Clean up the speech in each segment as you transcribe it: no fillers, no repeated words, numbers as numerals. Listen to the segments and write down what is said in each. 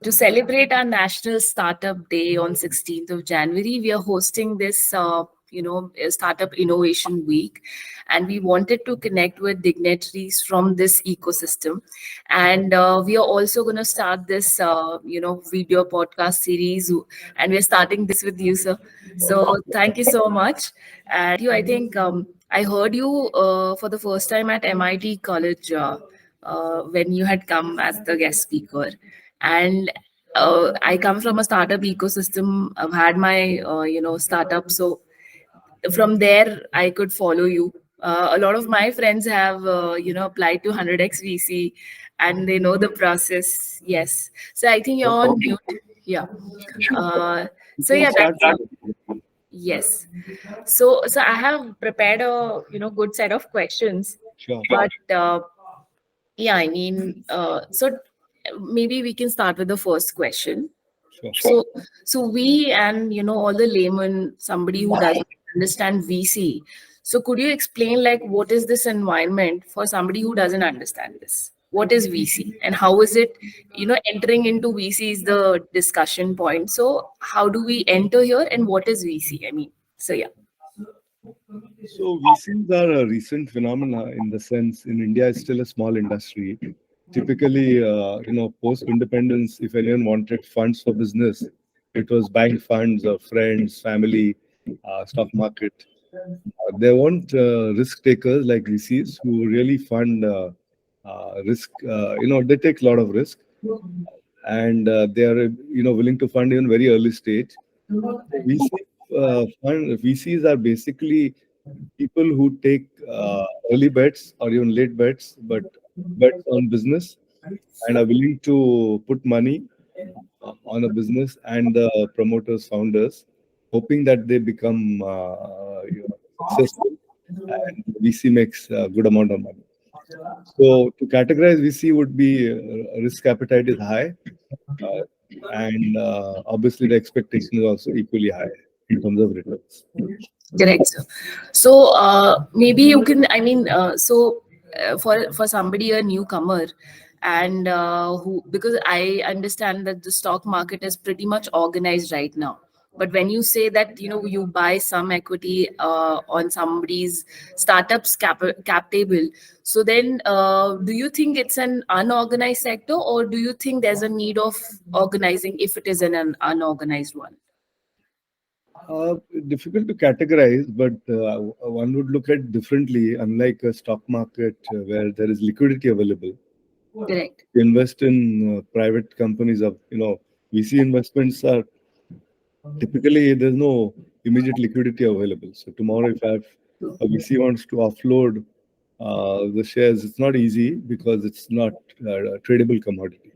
to celebrate our National Startup Day on 16th of January, we are hosting this, Startup Innovation Week. And we wanted to connect with dignitaries from this ecosystem. And we are also going to start this, video podcast series. And we're starting this with you, sir. So thank you so much. And I think I heard you for the first time at MIT College when you had come as the guest speaker. And I come from a startup ecosystem. I've had my, startup. So from there, I could follow you. A lot of my friends have, applied to 100x.VC and they know the process. Yes. So I think you're on mute. Yeah. Uh, so yeah, that's yes. So I have prepared a good set of questions, Sure. but yeah, I mean, so maybe we can start with the first question. Sure. So we and all the laymen, somebody who doesn't understand VC. So could you explain like what is this environment for somebody who doesn't understand this? What is VC and how is it, entering into VC is the discussion point. So how do we enter here and what is VC? I mean, so yeah. So VCs are a recent phenomena in the sense in India it's still a small industry. Typically, post-independence, if anyone wanted funds for business, it was bank funds or friends, family, stock market. There weren't risk takers like VCs who really fund risk. They take a lot of risk, and they are willing to fund in very early stage. VCs are basically people who take early bets or even late bets, but bets on business and are willing to put money on a business and the promoters, founders, hoping that they become successful and VC makes a good amount of money. So to categorize VC would be risk appetite is high, and obviously the expectation is also equally high in terms of returns. Correct, sir. So maybe you can, I mean, for somebody a newcomer, and who, because I understand that the stock market is pretty much organized right now. But when you say that you buy some equity on somebody's startup's cap table, so then do you think it's an unorganized sector, or do you think there's a need of organizing if it is an unorganized one? Difficult to categorize, but one would look at differently. Unlike a stock market where there is liquidity available, Correct. invest in private companies. VC investments are typically there's no immediate liquidity available. So tomorrow, if a VC wants to offload the shares, it's not easy because it's not a tradable commodity.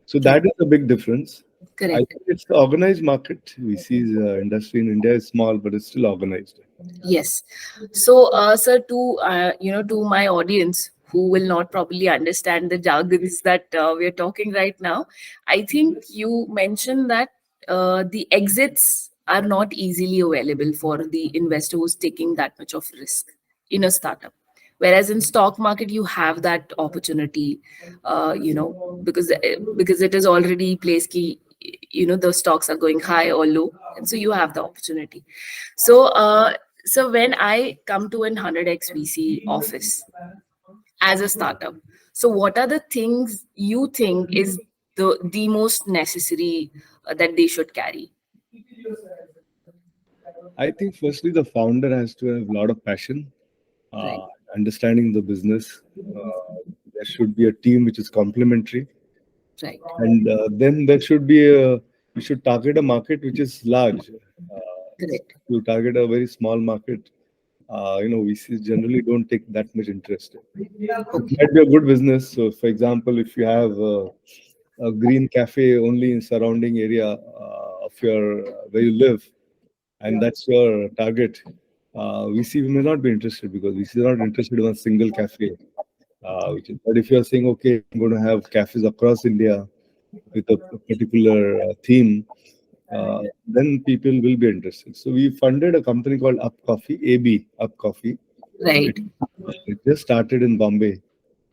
So that is a big difference. Correct. I think it's the organized market. VC's industry in India is small, but it's still organized. Yes. So, sir, to my audience who will not probably understand the jargons that we are talking right now, I think you mentioned that the exits are not easily available for the investor who's taking that much of risk in a startup. Whereas in stock market, you have that opportunity, because it is already placed key, the stocks are going high or low, and so you have the opportunity. So when I come to an 100x VC office as a startup, so what are the things you think is the most necessary that they should carry? I think firstly the founder has to have a lot of passion, Right. understanding the business. There should be a team which is complementary, Right. and then there should be we should target a market which is large. Correct. To target a very small market, VCs generally don't take that much interest. It might be a good business. So, for example, if you have a green cafe only in surrounding area of your where you live, and that's your target, VC may not be interested because VC is not interested in a single cafe. But if you're saying, okay, I'm going to have cafes across India with a particular theme, then people will be interested. So we funded a company called Up Coffee, Up Coffee. Right. It just started in Bombay.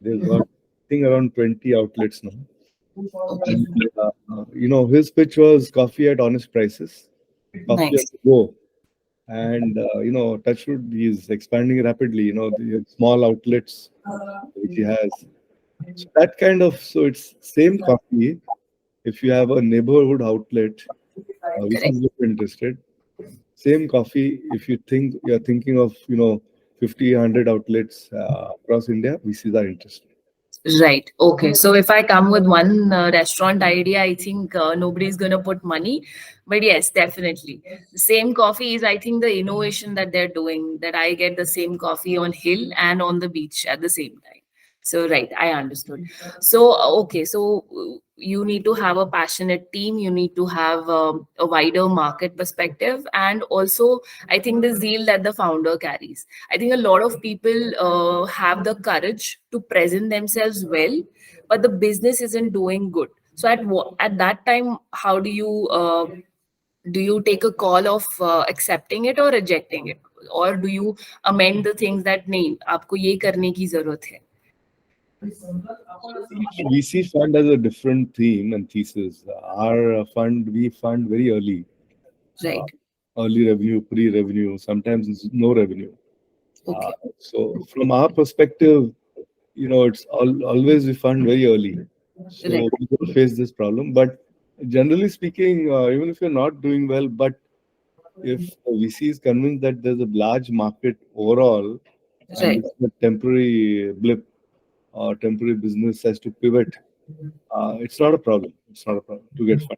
They've got, I think, around 20 outlets now. Okay. His pitch was coffee at honest prices, coffee on Nice. the go. And Touchwood is expanding rapidly. The small outlets which he has. So that kind of, so it's same coffee. If you have a neighborhood outlet, which Correct. is very interested, same coffee. If you're thinking of 50, 100 outlets across India, VCs are interested. Right. Okay. So if I come with one restaurant idea, I think nobody's going to put money. But yes, definitely. The same coffee is, I think, the innovation that they're doing, that I get the same coffee on hill and on the beach at the same time. So, right, I understood. So, okay. So you need to have a passionate team. You need to have a wider market perspective. And also, I think the zeal that the founder carries. I think a lot of people have the courage to present themselves well, but the business isn't doing good. So at that time, how do you take a call of accepting it or rejecting it, or do you amend the things that नहीं आपको ये करने की जरूरत है? So each VC fund has a different theme and thesis. Our fund, we fund very early, uh, Right. early revenue, pre-revenue, sometimes it's no revenue. Okay. So from our perspective, it's always we fund very early. Right. So we don't face this problem. But generally speaking, even if you're not doing well, but if the VC is convinced that there's a large market overall and Right. this is a temporary blip or temporary business has to pivot, it's not a problem. It's not a problem to get funded.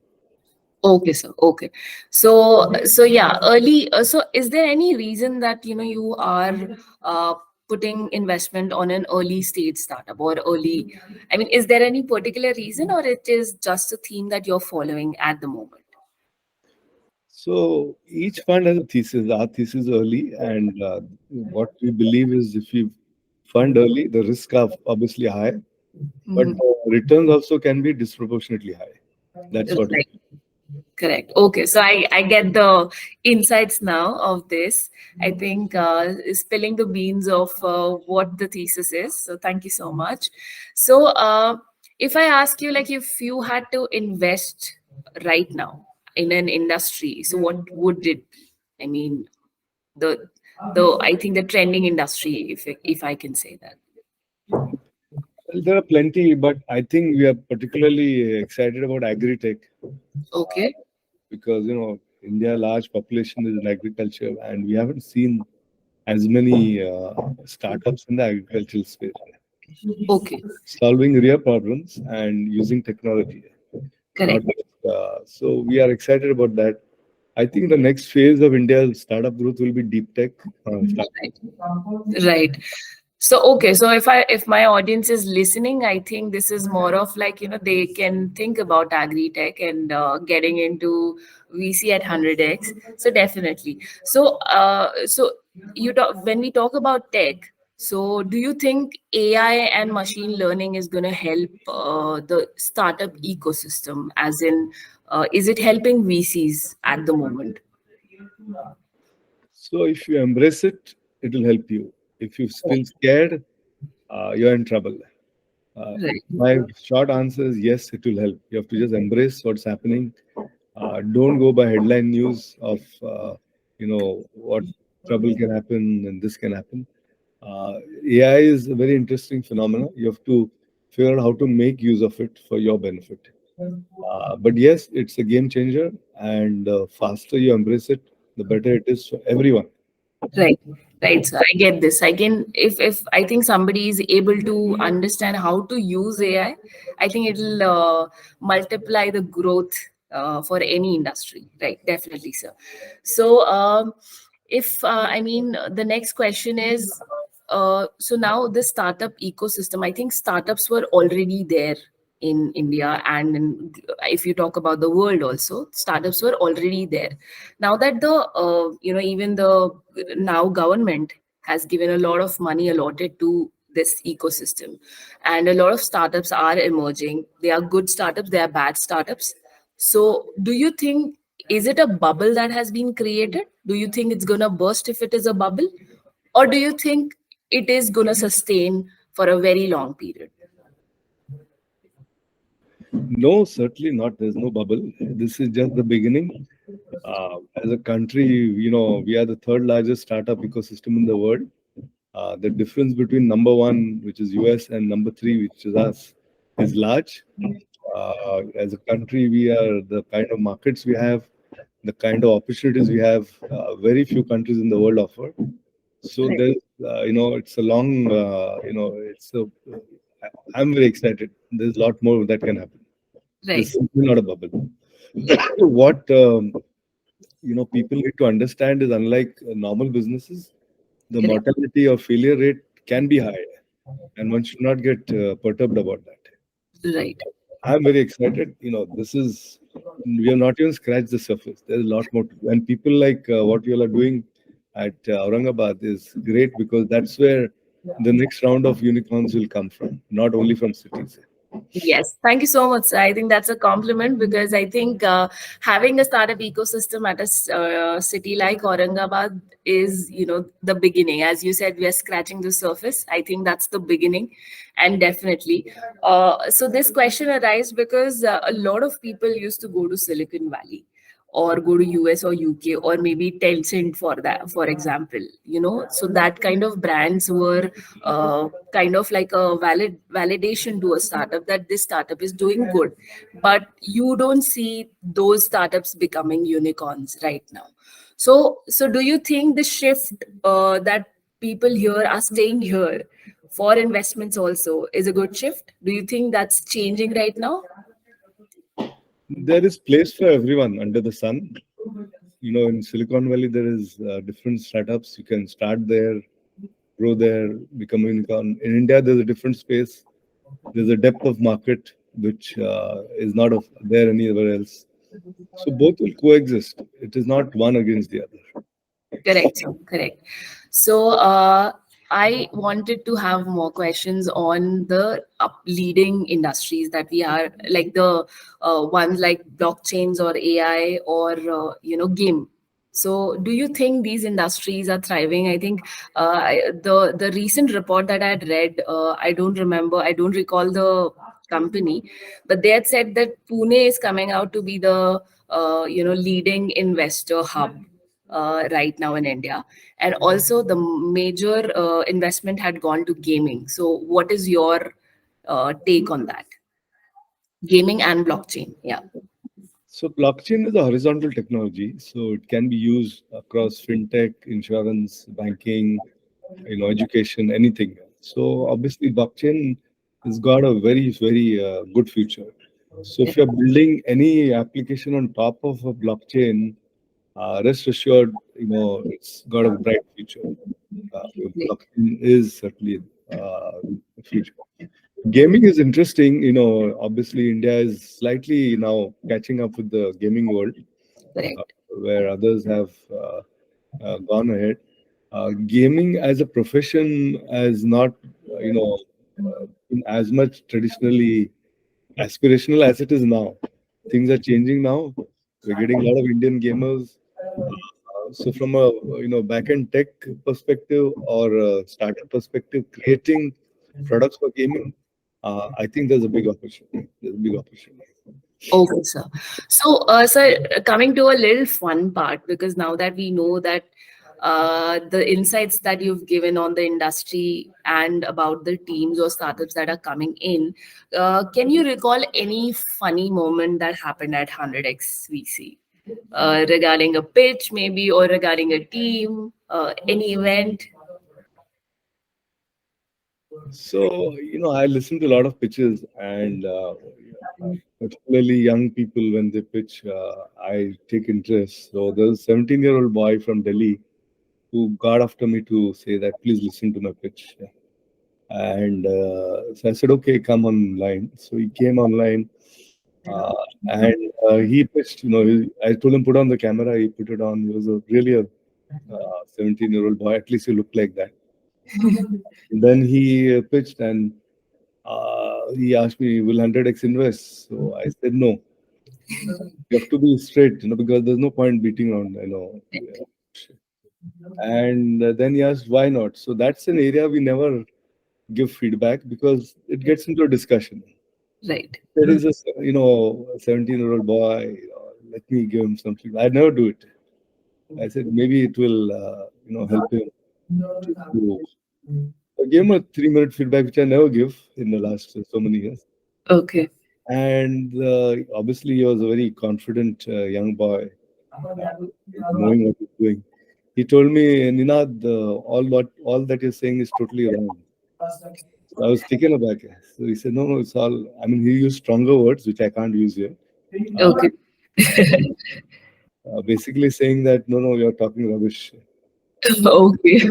Okay, sir. Okay. So yeah, early. So is there any reason that you are uh, putting investment on an early stage startup or early? I mean, is there any particular reason, or it is just a theme that you're following at the moment? So each fund has a thesis. Our thesis is early, and what we believe is if you fund early, the risks are obviously high, but Mhm. the returns also can be disproportionately high. That's what we. Right. Correct. Okay. So I get the insights now of this. I think spilling the beans of what the thesis is. So thank you so much. So if I ask you, like, if you had to invest right now in an industry, so what would it be? I mean, the I think the trending industry, if I can say that. Well, there are plenty, but I think we are particularly excited about agri-tech Okay. because India large population is in agriculture, and we haven't seen as many startups in the agricultural space Okay. solving real problems and using technology. Not Correct. so we are excited about that. I think the next phase of India's startup growth will be deep tech. Right. Right. So okay, so if my audience is listening, I think this is more of like they can think about agri tech and getting into VC at 100x. So definitely. So you talk when we talk about tech. So do you think AI and machine learning is going to help the startup ecosystem? As in, is it helping VCs at the moment? So if you embrace it, it will help you. If you feel scared, you're in trouble. Right. My short answer is yes, it will help. You have to just embrace what's happening. Don't go by headline news of what trouble can happen and this can happen. AI is a very interesting phenomenon. You have to figure out how to make use of it for your benefit. But yes, it's a game changer, and faster you embrace it, the better it is for everyone. Right, right. So I get this. I can if I think somebody is able to understand how to use AI, I think it'll multiply the growth for any industry. Right, definitely, sir. So if I mean the next question is, so now the startup ecosystem. I think startups were already there in India, and if you talk about the world also, startups were already there. Now that the even the now government has given a lot of money allotted to this ecosystem, and a lot of startups are emerging. They are good startups, they are bad startups. So do you think, is it a bubble that has been created? Do you think it's going to burst if it is a bubble, or do you think it is going to sustain for a very long period? No, certainly not. There's no bubble. This is just the beginning. As a country, we are the third largest startup ecosystem in the world. The difference between number one, which is US, and number three, which is us, is large. As a country, we are the kind of markets we have, the kind of opportunities we have, very few countries in the world offer. So Right. there's, it's a long, I'm very excited. There's a lot more that can happen. This Right. is simply not a bubble. What people need to understand is, unlike normal businesses, the Correct. mortality or failure rate can be high, and one should not get perturbed about that. Right. I'm very excited. This is we have not even scratched the surface. There's a lot more to do. And people like what you all are doing at Aurangabad is great, because that's where the next round of unicorns will come from, not only from cities. Yes, thank you so much, sir. I think that's a compliment, because I think having a startup ecosystem at a city like Aurangabad is, the beginning. As you said, we are scratching the surface. I think that's the beginning, and definitely. So this question arises because a lot of people used to go to Silicon Valley, or go to US or UK, or maybe Tencent, for that, for example. So that kind of brands were kind of like a validation to a startup, that this startup is doing good. But you don't see those startups becoming unicorns right now. So do you think the shift, that people here are staying here for investments also, is a good shift? Do you think that's changing right now? There is place for everyone under the sun. In Silicon Valley, there is different startups. You can start there, grow there, become a unicorn. In India, there's a different space. There's a depth of market which is not there anywhere else. So both will coexist. It is not one against the other. Correct, sir. Correct. So, I wanted to have more questions on the leading industries that we are, like the ones like blockchains or AI, or game. So, do you think these industries are thriving? I think the recent report that I had read, I don't remember, I don't recall the company, but they had said that Pune is coming out to be the leading investor hub right now in India. And also the major investment had gone to gaming. So what is your take on that? Gaming and blockchain. Yeah. So blockchain is a horizontal technology, so it can be used across fintech, insurance, banking, education, anything. So obviously, blockchain has got a very, very good future. So if you're building any application on top of a blockchain, rest assured, it's got a bright future. Blockchain is certainly the future. Gaming is interesting. Obviously, India is slightly now catching up with the gaming world, uh, Correct. where others have gone ahead. Gaming as a profession has not, been as much traditionally aspirational as it is now. Things are changing now. We're getting a lot of Indian gamers. So from a back end tech perspective or a startup perspective, creating products for gaming, I think there's a big opportunity. There's a big opportunity. Okay, sir. So, sir, coming to a little fun part, because now that we know that the insights that you've given on the industry and about the teams or startups that are coming in, can you recall any funny moment that happened at 100x VC, regarding a pitch, maybe, or regarding a team, any event? So, I listen to a lot of pitches, and particularly young people when they pitch, I take interest. So there's a 17-year-old boy from Delhi who got after me to say that please listen to my pitch. And so I said, okay, come online. So he came online, uh, and he pitched. I told him put on the camera. He put it on. He was really a 17-year-old boy. At least he looked like that. Then he pitched, and he asked me, "Will 100x invest?" So I said, "No. You have to be straight, because there's no point beating around, And then he asked, "Why not?" So that's an area we never give feedback, because it gets into a discussion. Right. There is a 17-year-old boy. Let me give him something. I never do it. I said maybe it will help him to improve. I gave him a 3-minute feedback, which I never give in the last so many years. Okay. And obviously, he was a very confident young boy, knowing what he's doing. He told me, Ninad, all that you're saying is totally wrong. So I was taken aback. So he said, no, it's all. I mean, he used stronger words, which I can't use here. Uh, Okay. basically saying that no, you're talking rubbish. Okay.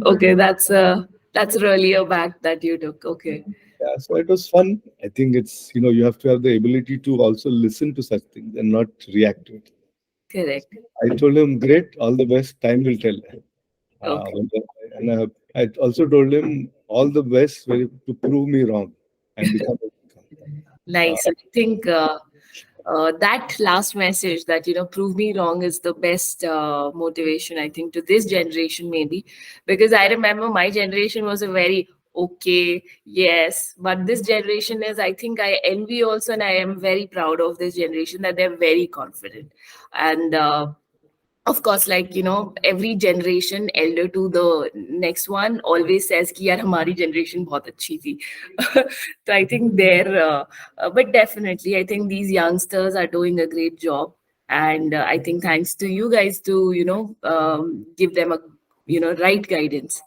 Okay. That's really a back that you took. Okay. Yeah, so it was fun. I think it's you have to have the ability to also listen to such things and not react to it. Correct. I told him, great, all the best. Time will tell. Okay. And I also told him all the best to prove me wrong and become. Uh, Nice. I think that last message that, prove me wrong is the best motivation, I think, to this generation, maybe. Because I remember my generation was a very okay, yes. But this generation is, I think, I envy also, and I am very proud of this generation that they're very confident. And of course, like, every generation elder to the next one always says कि यार हमारी generation बहुत अच्छी थी. So I think but definitely I think these youngsters are doing a great job, and I think thanks to you guys to give them a right guidance.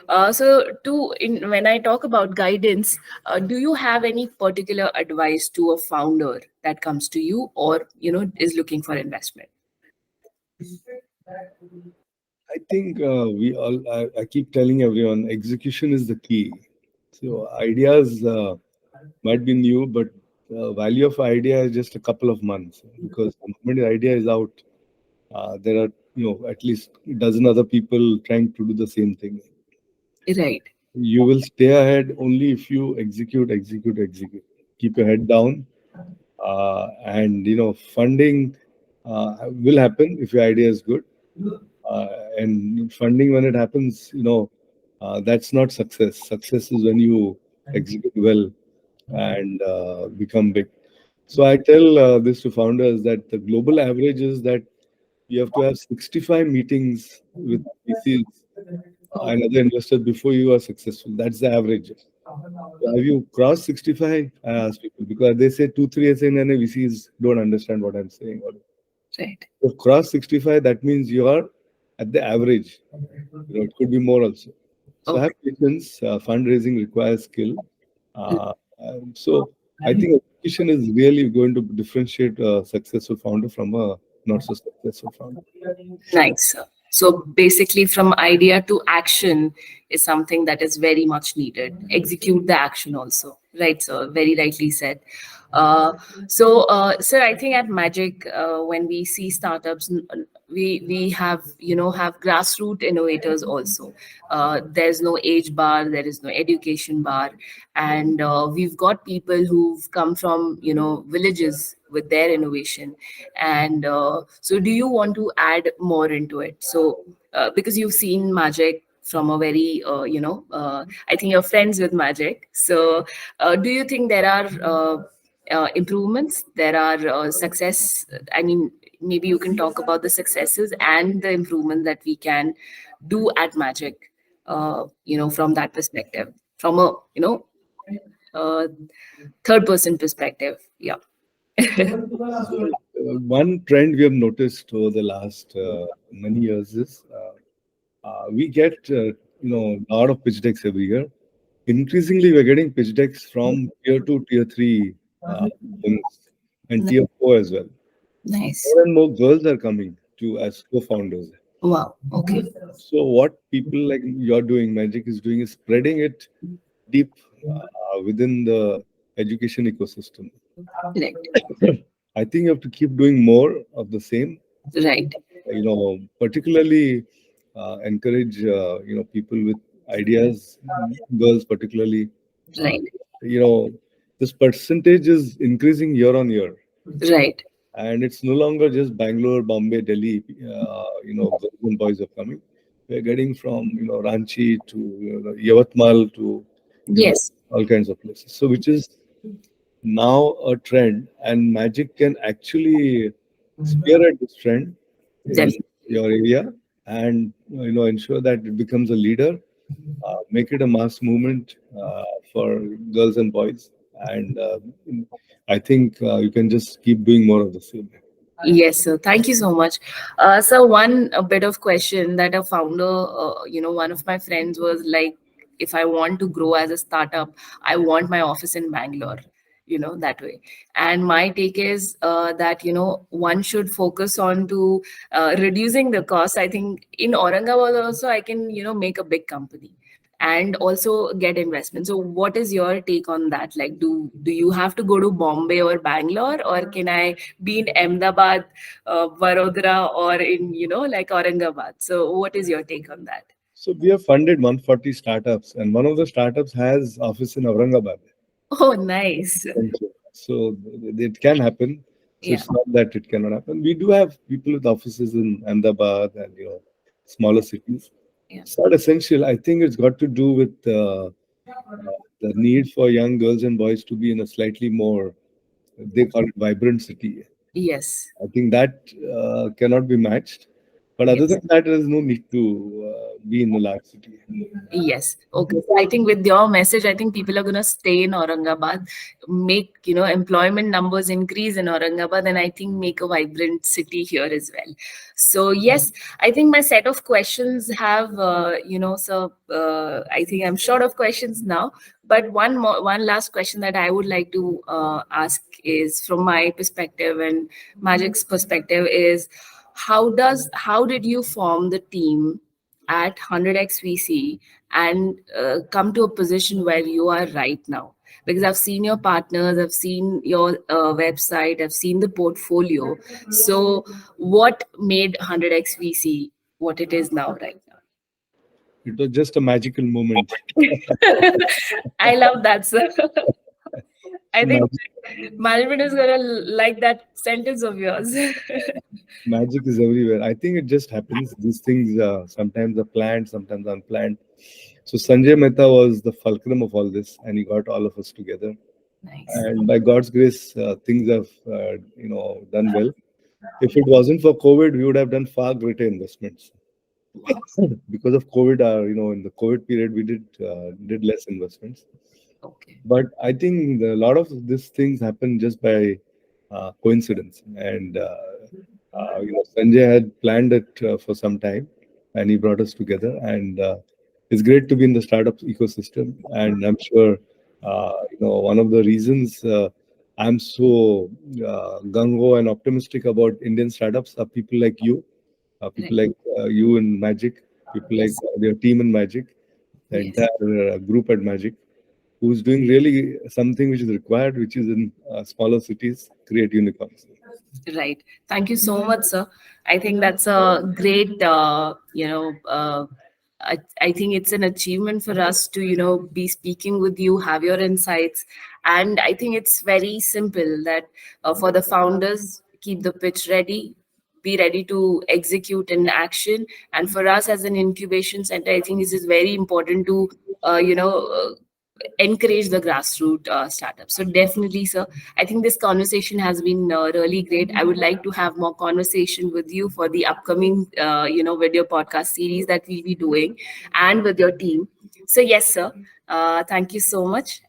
When I talk about guidance, do you have any particular advice to a founder that comes to you, or is looking for investment? I think I keep telling everyone execution is the key. So ideas might be new, but value of idea is just a couple of months because the moment the idea is out, there are at least a dozen other people trying to do the same thing. Right. You will stay ahead only if you execute, execute, execute. Keep your head down, and funding will happen if your idea is good. And funding, when it happens, that's not success. Success is when you execute well and become big. So I tell this to founders that the global average is that you have to have 65 meetings with VCs and other investors before you are successful. That's the average. So have you crossed 65? I ask people because they say 2, 3 years in and VCs don't understand what I'm saying. Right. If cross 65, that means you are at the average. It could be more also. So have Okay. patience. Fundraising requires skill. So I think execution is really going to differentiate a successful founder from a not so successful founder. Nice. So basically, from idea to action is something that is very much needed. Execute the action also, right? So very rightly said. Uh, sir, I think at Magic, when we see startups, we have grassroots innovators also. There's no age bar, there is no education bar, and we've got people who've come from villages with their innovation. And so do you want to add more into it? So because you've seen Magic from a very I think you're friends with Magic, so do you think there are improvements, there are success, I mean, maybe you can talk about the successes and the improvement that we can do at Magic, from that perspective, from a uh, third person perspective. Yeah. So one trend we have noticed over the last many years is we get a lot of pitch decks every year. Increasingly, we're getting pitch decks from tier 2, tier 3 things, and tier 4 as well. Nice. More and more girls are coming to as co-founders. Wow. Okay. So what people like you're doing, Magic is doing, is spreading it deep within the education ecosystem. Correct. I think you have to keep doing more of the same. Right. Particularly encourage people with ideas, girls particularly. Uh, Right. you know, this percentage is increasing year on year, Right. and it's no longer just Bangalore, Bombay, Delhi. Girls and boys are coming. We're getting from Ranchi to Yavatmal to Yes. all kinds of places. So which is now a trend, and Magic can actually spearhead this trend in Definitely. your area, and ensure that it becomes a leader, make it a mass movement for girls and boys, and I think you can just keep doing more of the same. Yes, sir. Thank you so much. So one a bit of question that a founder, one of my friends was like, if I want to grow as a startup, I want my office in Bangalore, that way. And my take is that, one should focus on to reducing the cost. I think in Aurangabad also, I can, make a big company and also get investment. So what is your take on that? Like, do you have to go to Bombay or Bangalore, or can I be in Ahmedabad, Vadodara, or in, like Aurangabad? So what is your take on that? So we have funded 140 startups, and one of the startups has office in Aurangabad. Oh, nice. So it can happen. So Yeah. it's not that it cannot happen. We do have people with offices in Ahmedabad and smaller cities. Yeah. It's not essential. I think it's got to do with the need for young girls and boys to be in a slightly more, they call it, vibrant city. Yes. I think that cannot be matched. But other Yes. than that, there is no need to be in a large city. Yes. Okay. So I think with your message, I think people are going to stay in Aurangabad, make, employment numbers increase in Aurangabad, and I think make a vibrant city here as well. So yes, I think my set of questions have, so I think I'm short of questions now. But one last question that I would like to ask is, from my perspective and Magic's perspective, is how did you form the team at 100x.VC and come to a position where you are right now? Because I've seen your partners, I've seen your website, I've seen the portfolio. So what made 100x.VC what it is now, right now? It was just a magical moment. I love that, sir. I So think management is gonna like that sentence of yours. magic is everywhere. I think it just happens. These things sometimes are planned, sometimes unplanned. So Sanjay Mehta was the fulcrum of all this, and he got all of us together. Nice. And by God's grace, things have done well. If it wasn't for COVID, we would have done far greater investments. Because of COVID, in the COVID period, we did less investments. Okay. But I think a lot of these things happen just by coincidence. And Sanjay had planned it for some time, and he brought us together. And it's great to be in the startup ecosystem. And I'm sure one of the reasons I'm so gung ho and optimistic about Indian startups are people like you, people Right. like you in Magic, people like Yes. their team in Magic, the Yes. entire group at Magic, who's doing really something which is required, which is in smaller cities, create unicorns. Right. Thank you so much, sir. I think that's a great, I think it's an achievement for us to, be speaking with you, have your insights. And I think it's very simple that for the founders, keep the pitch ready, be ready to execute in action. And for us as an incubation center, I think this is very important to, encourage the grassroots startups. So definitely, sir, I think this conversation has been really great. I would like to have more conversation with you for the upcoming, video podcast series that we'll be doing, and with your team. So yes, sir. Thank you so much.